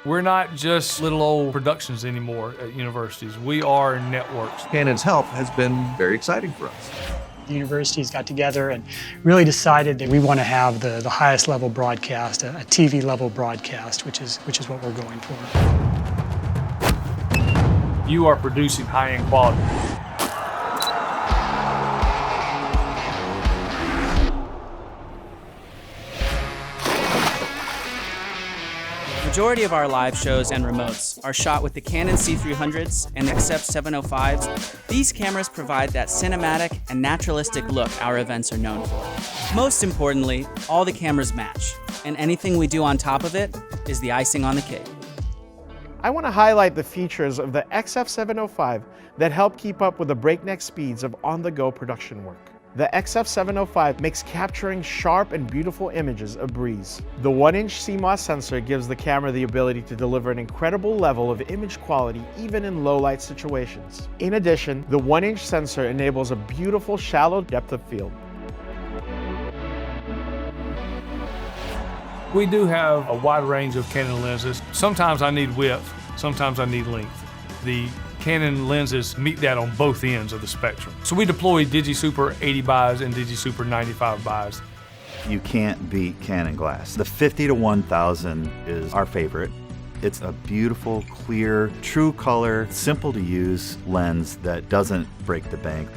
We're not just little old productions anymore at universities. We are networks. Canon's help has been very exciting for us. The universities got together and really decided that we want to have the highest level broadcast, a TV level broadcast, which is what we're going for. You are producing high-end quality. Majority of our live shows and remotes are shot with the Canon C300s and XF705s. These cameras provide that cinematic and naturalistic look our events are known for. Most importantly, all the cameras match, and anything we do on top of it is the icing on the cake. I want to highlight the features of the XF705 that help keep up with the breakneck speeds of on-the-go production work. The XF705 makes capturing sharp and beautiful images a breeze. The 1-inch CMOS sensor gives the camera the ability to deliver an incredible level of image quality even in low-light situations. In addition, the 1-inch sensor enables a beautiful shallow depth of field. We do have a wide range of Canon lenses. Sometimes I need width, sometimes I need length. The Canon lenses meet that on both ends of the spectrum. So we deploy DigiSuper 80 buys and DigiSuper 95 buys. You can't beat Canon glass. The 50-1000 is our favorite. It's a beautiful, clear, true color, simple to use lens that doesn't break the bank.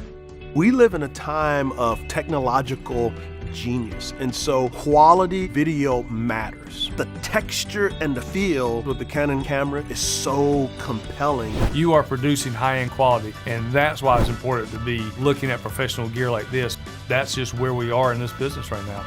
We live in a time of technological genius, and so quality video matters. The texture and the feel with the Canon camera is so compelling. You are producing high-end quality, and that's why it's important to be looking at professional gear like this. That's just where we are in this business right now.